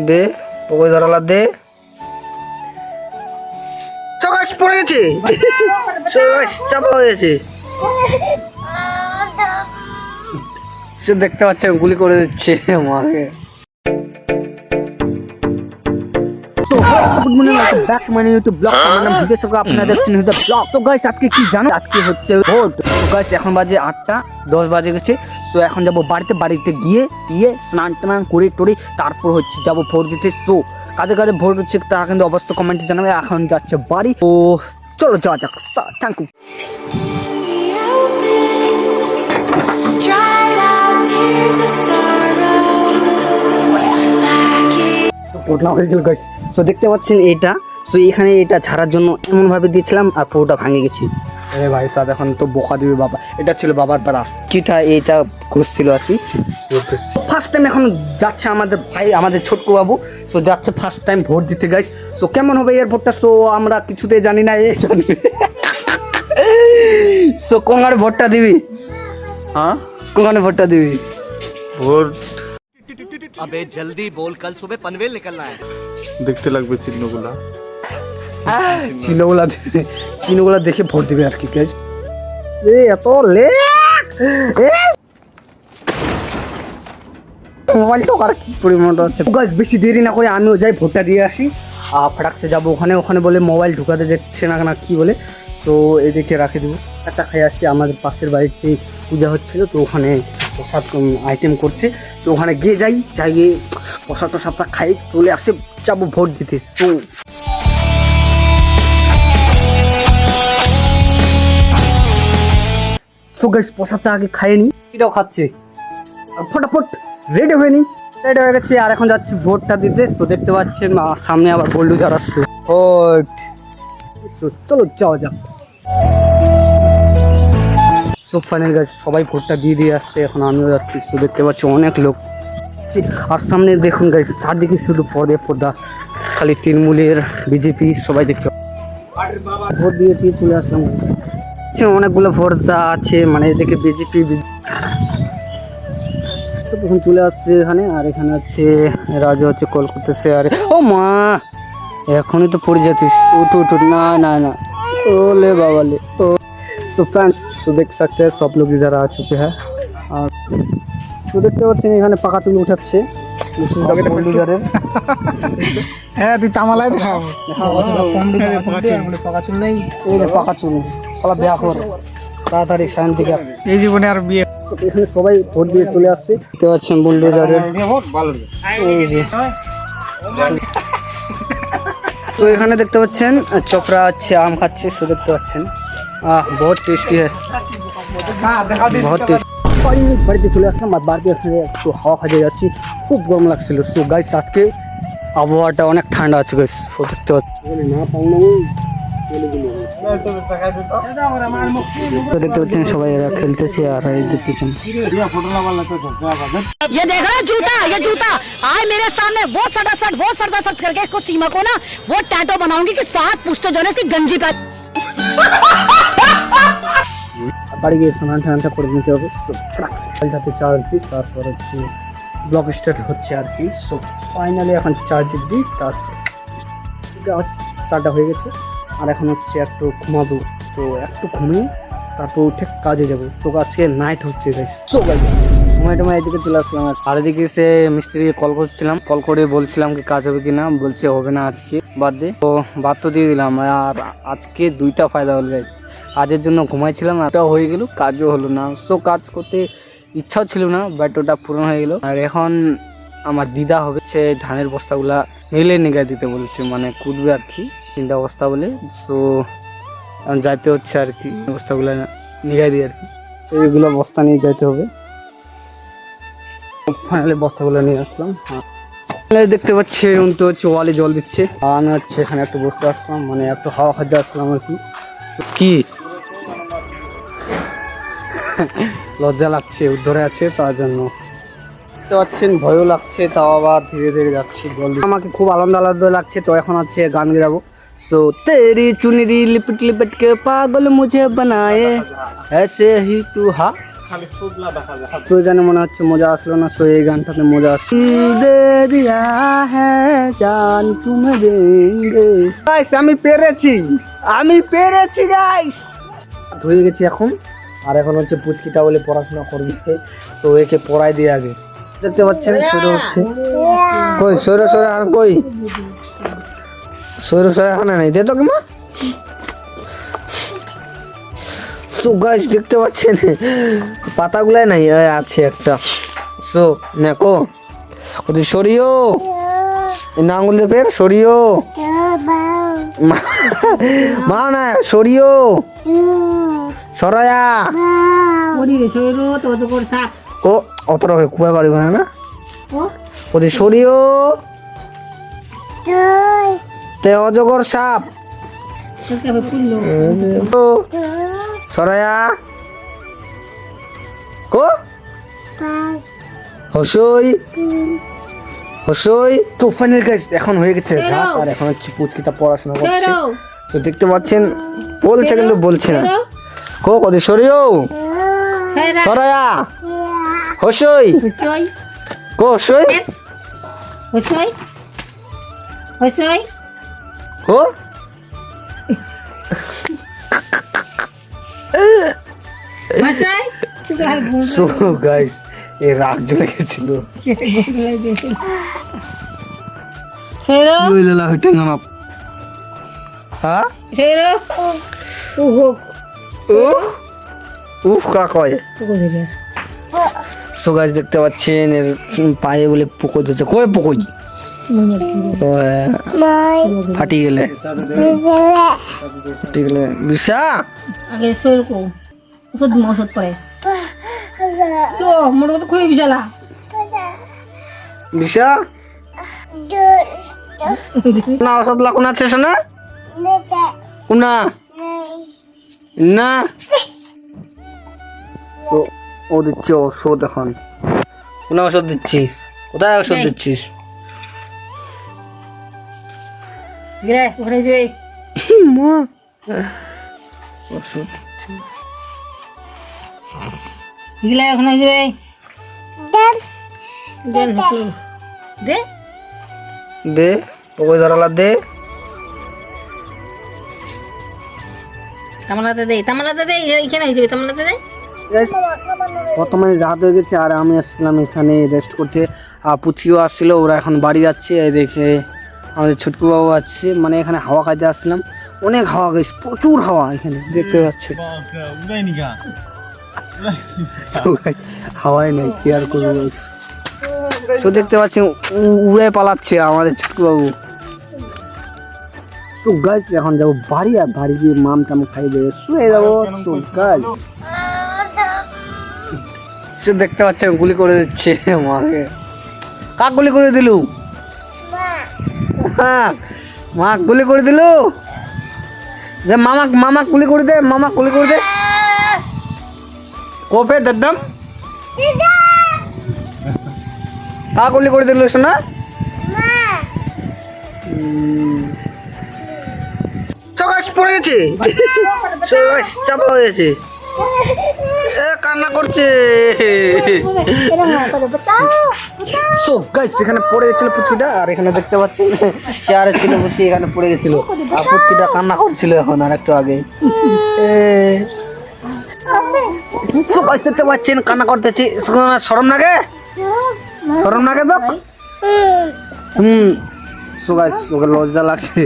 দে পকই ধরালা দে। চকাশ পড়ে গেছে, চাপা হয়ে গেছে। সে দেখতে পাচ্ছে গুলি করে দিচ্ছে মাকে। আজকে কি জানো, আজকে হচ্ছে ভোট। এখন বাজে 8টা 10 বাজে গেছে। তো এখন যাবো বাড়িতে গিয়ে স্নান টান করে টোরে তারপর হচ্ছে যাবো ভোট দিতে। তো কাদের কাদের ভোট হচ্ছে তারা কিন্তু অবশ্যই কমেন্টে জানাবে। এখন যাচ্ছে বাড়ি, তো চলো যাওয়া যাক। Thank you. তো দেখতে পাচ্ছেন এটা, তো এখানে এটা ছাড়ার জন্য এমন ভাবে দিয়েছিলাম আর পুরোটা ভাঙে গেছে। আরে ভাই সাহেব এখন তো বোকা দিবে বাবা। এটা ছিল বাবার ব্রাশ, কিটা এটা ঘুষছিল আর কি। ফার্স্ট টাইম এখন যাচ্ছে আমাদের ভাই, আমাদের ছোট্ট বাবু। তো যাচ্ছে ফার্স্ট টাইম ভোট দিতে গাইস। তো কেমন হবে এর ভোটটা, তো আমরা কিছুতেই জানি না। এই জানি তো কোনখানে ভোটটা দিবি? হ্যাঁ কোনখানে ভোটটা দিবি? ভোট अबे जल्दी बोल, कल सुबह पनवेल निकलना है। দেখতে লাগবে চিহ্নগুলা। চিহ্নগুলা দেখে ভোট দিবে আর কি গাইস। এত লেট মোবাইলটা আর কি পরিমাণটা হচ্ছে গাইস। বেশি দেরি না করে আমিও যাই ভোটটা দিয়ে আসি। ফটাকসে যাবো ওখানে বলে মোবাইল ঢুকাতে যাচ্ছে না কি বলে। তো এদিকে রাখে দেবো, একটা খেয়ে আসছি। আমাদের পাশের বাড়িতে পূজা হচ্ছিল, তো ওখানে প্রসাদ আইটেম করছে। তো ওখানে গিয়ে যাইয়ে প্রসাদ টসাদটা খাই চলে আসে, যাবো ভোট দিতে। তো গাইস প্রসাদটা আগে খাইয়ে নি, এটাও খাচ্ছে আর ফটাফট রেডি হয়ে গেছে। আর এখন যাচ্ছি ভোটটা দিতে। তো দেখতে পাচ্ছেন সামনে আবার গোল্ডু যাচ্ছে ভোট। চলো যাওয়া যাক। সো ফাইনাল গাইস সবাই ভোটটা দিয়ে আসছে, এখন আমিও যাচ্ছি। তো দেখতে পাচ্ছি অনেক লোক, আর সামনে দেখুন গাইস চারদিকে শুধু পর্দা, খালি তৃণমূলের বিজেপি সবাই দেখতে। ভোট দিয়ে চলে আসলাম। অনেকগুলো ভোটটা আছে, মানে এদিকে বিজেপি তখন চলে আসছে এখানে। আর এখানে হচ্ছে রাজা হচ্ছে কল করতেছে। আরে ও মা এখনই তো পড়ে যাতিস, উঠ না ওলে বাবালে। तो फ्रेंड्स तो देख सकते हैं सब लोग इधर आ चुके हैं। और तो देखते পাচ্ছেন এখানে পাকা চুল উঠাচ্ছে। হ্যাঁ তুই তামালাই পাকা চুল নেই, এই যে পাকা চুল সালা বিয়া কর তাড়াতাড়ি সায়ন থেকে। এই জীবনে আর বিয়ে। এখানে সবাই ভোট দিয়ে চলে আসছে, দেখতে পাচ্ছেন বুলডোজারের। এই যে তো এখানে দেখতে পাচ্ছেন চোপড়া আছে আম খাচ্ছে। সো দেখতে পাচ্ছেন बहुत टेस्टी है, बहुत टेस्टी। বাড়িতে চলে আসলাম, আর বাড়িতে আসলে একটু হাওয়া খাজে যাচ্ছি, খুব গরম লাগছিল। সো গাইস আজকে আবহাওয়াটা অনেক ঠান্ডা আছে গাইস। সো দেখতে পাচ্ছি দেখতে পাচ্ছেন সবাই এরা খেলতেছে আর এই দেখতেছেন। ये देखा ये जूता आए मेरे सामने, वो सड़ा सट करके इसको सीमा को ना वो टैटो बनाऊंगी कि 7 पुश्ते जो है इसकी गंजी पे। বাড়ি গিয়ে স্নানটা করে নিতে হবে। তো চার্জ দিই, তারপর হচ্ছে ব্লগ স্টার্ট হচ্ছে আর কি। সো ফাইনালি এখন চার্জ দিই, তারপর চারটা হয়ে গেছে। আর এখন হচ্ছে একটু ঘুমাবো, তো একটু ঘুমিয়ে তারপর উঠে কাজে যাবো। তো আজকে নাইট হচ্ছে সো সময় এদিকে চলে আসলাম। আর এদিকে সে মিস্ত্রি কল করছিলাম, কল করে বলছিলাম কি কাজ হবে কিনা, বলছে হবে না আজকে বাদ দে। তো বাদ তো দিয়ে দিলাম। আর আজকে 2টা ফায়দা হলো গাইস। কাজের জন্য ঘুমাইছিলাম, ওটাও হয়ে গেল, কাজও হলো না। সো কাজ করতে ইচ্ছাও ছিল না, বাট ওটা পূরণ হয়ে গেল। আর এখন আমার দিদা হবে সে ধানের বস্তাগুলা মিলে নিগায় দিতে বলছে, মানে কুটবে আর কি, চিন্তা বস্তা বলে। সো যাইতে হচ্ছে আর কি, বস্তাগুলা নিগায় দিয়ে আর কি। তো এইগুলো বস্তা নিয়ে যাইতে হবে। ফাইনালি বস্তাগুলো নিয়ে আসলাম। দেখতে পাচ্ছি তো হচ্ছে ওয়ালে জল দিচ্ছে, আর আমি হচ্ছে এখানে একটু বসতে আসলাম, মানে একটু হাওয়া খাইতে আসলাম আর কি। লজ্জা লাগছে, উদ্ধরে আছে তার জন্য। দেখতে পাচ্ছেন ভয়ও লাগছে, তাও আবার ধীরে ধীরে যাচ্ছি। আমাকে খুব আনন্দ লাগছে। তো এখন হচ্ছে গান গাবো। सो तेरी चुनरी लिपट लिपट के पागल मुझे बनाए ऐसे ही तू हा তো জানে মনে হচ্ছে মজা আসলো না, সো এই গানটাতে মজা আসছে। দে দিয়া হ্যাঁ জান তুমি দেঙ্গে। গাইস আমি পেরেছি গাইস। ধুয়ে গেছি এখন, আর এখন হচ্ছে পুচকিটা বলে পড়াশোনা করবে, তো একে পড়াই দিয়ে আগে। দেখতে পাচ্ছেন শুরু হচ্ছে, কই সরে আর কই সরে এখানে নাই, দে তো কি মা। সো গাইস দেখতে পাচ্ছেন পাতাগুলাই নাই, আছে একটা। সো নেকো ওদি সরিও, না আঙুল দিয়ে ফের সরিও, মা না সরিও, সরায়া ও অতটা কুয়া পারিব না, ওদি সরিও, তে অজগর সাপ সরায়া কো হসই তো ফাইনাল গাইস এখন হয়ে গেছে রাত, আর এখন হচ্ছে পুচকিটা পড়াশোনা করছে। তো দেখতে পাচ্ছেন বলছে কিন্তু বলছে না। কো কদি সরিও সরায়া হসই কো হসই কো সো গাইস এই রাগ চলে গেছিল। সো গাইস দেখতে পাচ্ছেন এর পায়ে বলে পোকো ধরছে, কই পোকোই ফাটি গেলে বিশা আগে শরীর কো ওষুধ পরে তো মোর তো খুবই বিশালা বিশা না ওষুধ লাগুন আছে শোনা কোনা না। তো ও দিচ্ছে ওষুধ, এখন কোন ওষুধ দিচ্ছিস, কোথায় ওষুধ দিচ্ছিস? গিরে ওখানে যে মা ওষুধ গিলা ওখানে যে দেন দে দে ওই ধরালা দে তামালাতে দে এখানে হয়ে যাবে, তামালাতে দে। প্রথমে রাত হয়ে গেছে আর আমি আসছিলাম এখানে রেস্ট করতে, আর পুচিও আসছিল, ওরা এখন বাড়ি যাচ্ছে। এই দেখে আমাদের ছুটকু বাবু আসছে, মানে এখানে হাওয়া খাইতে আসছিলাম, অনেক হাওয়া গেছে, প্রচুর হাওয়া এখানে দেখতে পাচ্ছি। হাওয়াই নেই কি আর করবো, তো দেখতে পাচ্ছি উড়ে পালাচ্ছে আমাদের ছুটকু বাবু। তো গাইস এখন যাবো বাড়ি, আর বাড়ি গিয়ে মাম টাম খাই দিয়ে শুয়ে যাবো। তো গাইস সে দেখতে পাচ্ছেন গুলি করে দিচ্ছে মাকে। কাক গুলি করে দিলু? হ্যাঁ মা গুলি করে দিল, যে মামা গুলি করে দে, মামা গুলি করে দে কোপে দাম কাক গুলি করে দিল শোনা। সকাশ পড়ে গেছে, চাপা হয়ে গেছে, কান্না করছে। এখানে পড়ে গেছিল পুচকিটা, আর এখানে দেখতে পাচ্ছেন চেয়ারে ছিল বসে, এখানে পড়ে গেছিল, আর পুচকিটা কান্না করছিল এখন আর একটু আগে। দেখতে পাচ্ছেন কান্না করতেছি, শরম লাগে তো। ওকে লজ্জা লাগছে।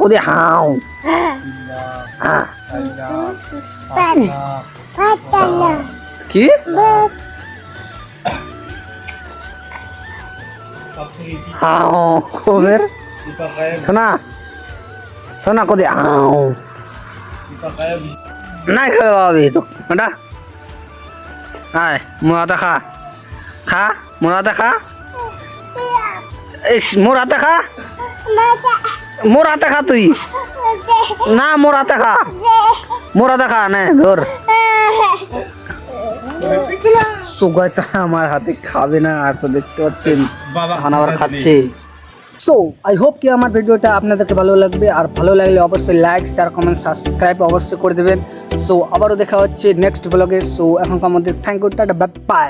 ওদের হাও কি ওদের শোনা কদি হাও নাই খাবে বাবি তো বেটা, আয় মোরাতে খা মোরাতে খা, মোর হাতে খা তুই না, মোর হাতে খা না ধর। আমার হাতে খাবে না, আসো দেখতে পাচ্ছেন আবার খাচ্ছে। সো আই হোপ কি আমার ভিডিওটা আপনাদেরকে ভালো লাগবে, আর ভালো লাগলে অবশ্যই লাইক শেয়ার কমেন্ট সাবস্ক্রাইব অবশ্যই করে দেবেন। সো আবারও দেখা হচ্ছে নেক্সট ব্লগে। সো এখনকার মধ্যে thank you, tata, bye by.